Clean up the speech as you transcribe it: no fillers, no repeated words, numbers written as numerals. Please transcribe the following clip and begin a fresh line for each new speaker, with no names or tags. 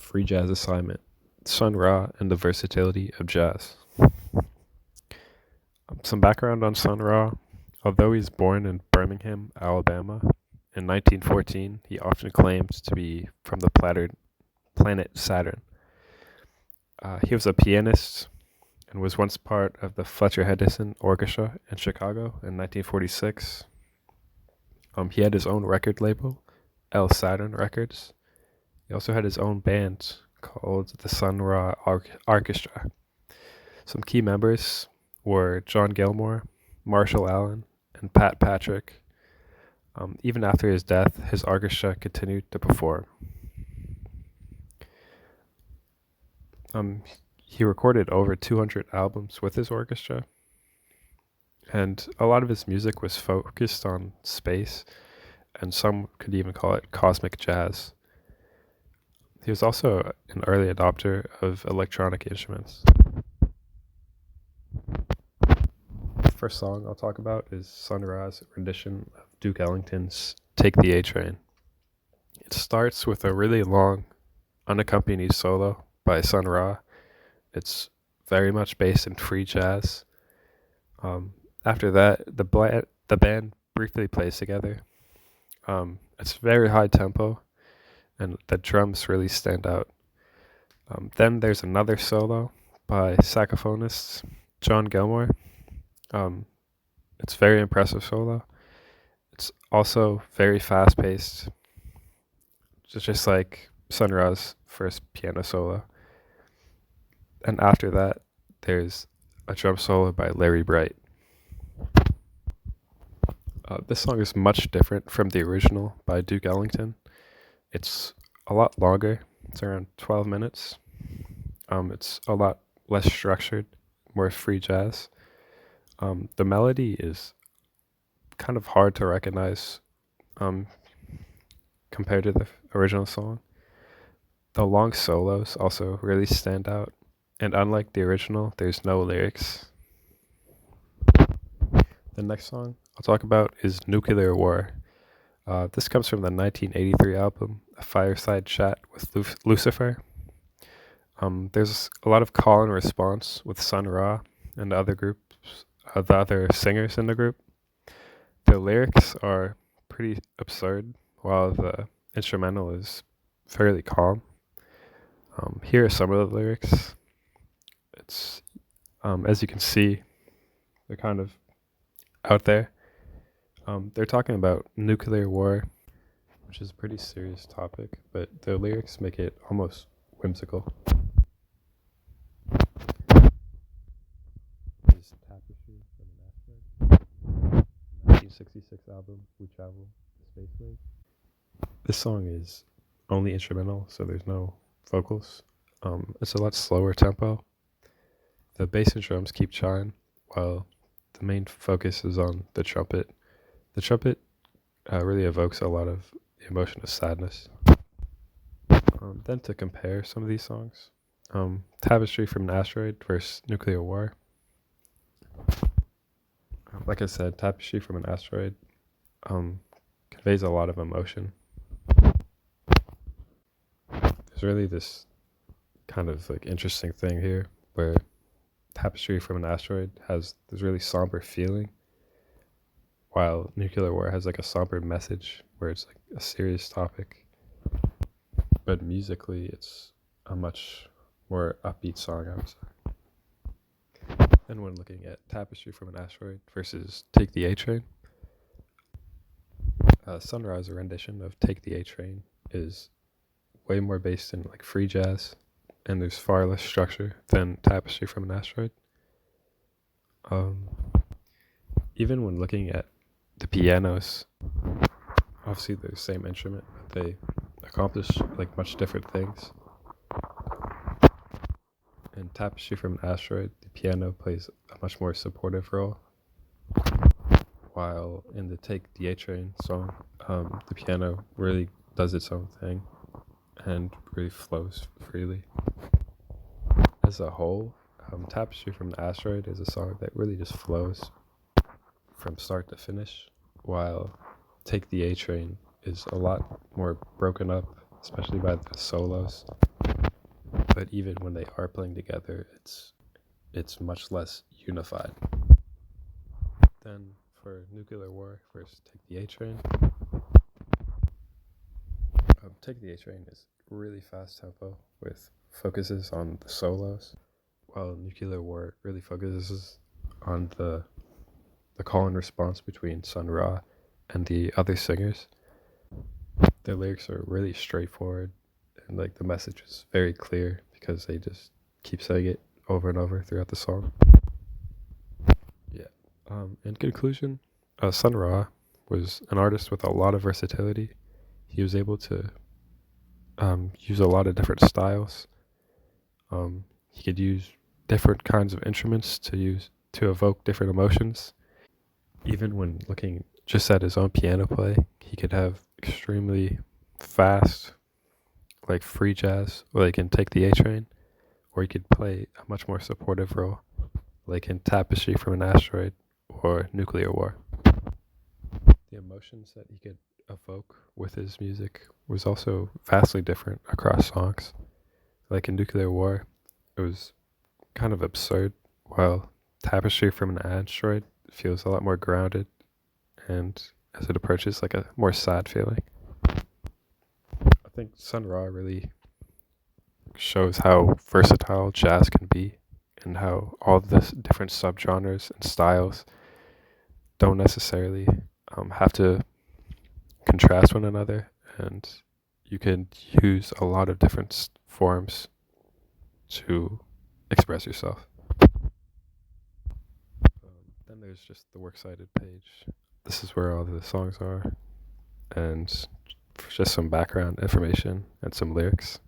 Free Jazz Assignment, Sun Ra and the Versatility of Jazz. Some background on Sun Ra. Although he's born in Birmingham, Alabama, in 1914, he often claimed to be from the planet Saturn. He was a pianist and was once part of the Fletcher Henderson Orchestra in Chicago in 1946. He had his own record label, El Saturn Records. He also had his own band called the Sun Ra Orchestra. Some key members were John Gilmore, Marshall Allen, and Pat Patrick. Even after his death, his orchestra continued to perform. He recorded over 200 albums with his orchestra, and a lot of his music was focused on space, and some could even call it cosmic jazz. He was also an early adopter of electronic instruments. The first song I'll talk about is Sun Ra's rendition of Duke Ellington's Take the A Train. It starts with a really long, unaccompanied solo by Sun Ra. It's very much based in free jazz. After that, the band briefly plays together. It's very high tempo, and the drums really stand out. Then there's another solo by saxophonist John Gilmore. It's a very impressive solo. It's also very fast paced, just like Sun Ra's first piano solo. And after that, there's a drum solo by Larry Bright. This song is much different from the original by Duke Ellington. It's a lot longer. It's around 12 minutes. It's a lot less structured, more free jazz. The melody is kind of hard to recognize compared to the original song. The long solos also really stand out, and unlike the original, there's no lyrics. The next song I'll talk about is Nuclear War. This comes from the 1983 album, A Fireside Chat with Lucifer. There's a lot of call and response with Sun Ra and the other singers in the group. The lyrics are pretty absurd, while the instrumental is fairly calm. Here are some of the lyrics. It's, as you can see, they're kind of out there. They're talking about nuclear war, which is a pretty serious topic, but the lyrics make it almost whimsical. This Tapestry from an Asteroid, 1966 album, We Travel the Spaceway. This song is only instrumental, so there's no vocals. It's a lot slower tempo. The bass and drums keep chime, while the main focus is on the trumpet. The trumpet really evokes a lot of the emotion of sadness. Then to compare some of these songs, Tapestry from an Asteroid versus Nuclear War. Like I said, Tapestry from an Asteroid conveys a lot of emotion. There's really this kind of like interesting thing here where Tapestry from an Asteroid has this really somber feeling, while Nuclear War has like a somber message where it's like a serious topic. But musically, it's a much more upbeat song, I would say. And when looking at Tapestry from an Asteroid versus Take the A Train, Sun Ra's rendition of Take the A Train is way more based in like free jazz, and there's far less structure than Tapestry from an Asteroid. Even when looking at the pianos, obviously they're the same instrument, but they accomplish like much different things. In Tapestry from an Asteroid, the piano plays a much more supportive role, while in the Take the A Train song, the piano really does its own thing and really flows freely. As a whole, Tapestry from an Asteroid is a song that really just flows from start to finish, while Take the A Train is a lot more broken up, especially by the solos. But even when they are playing together, it's much less unified. Then for Nuclear War, first take the A Train. Take the A Train is really fast tempo with focuses on the solos, while Nuclear War really focuses on the call and response between Sun Ra and the other singers. Their lyrics are really straightforward, and like the message is very clear because they just keep saying it over and over throughout the song. Yeah. In conclusion, Sun Ra was an artist with a lot of versatility. He was able to use a lot of different styles. He could use different kinds of instruments to evoke different emotions. Even when looking just at his own piano play, he could have extremely fast, like free jazz, like in Take the A Train, or he could play a much more supportive role, like in Tapestry from an Asteroid or Nuclear War. The emotions that he could evoke with his music was also vastly different across songs. Like in Nuclear War, it was kind of absurd, while Tapestry from an Asteroid feels a lot more grounded and as it approaches like a more sad feeling. I think Sun Ra really shows how versatile jazz can be and how all the different subgenres and styles don't necessarily have to contrast one another, and you can use a lot of different forms to express yourself. Then there's just the works cited page. This is where all the songs are, and just some background information and some lyrics.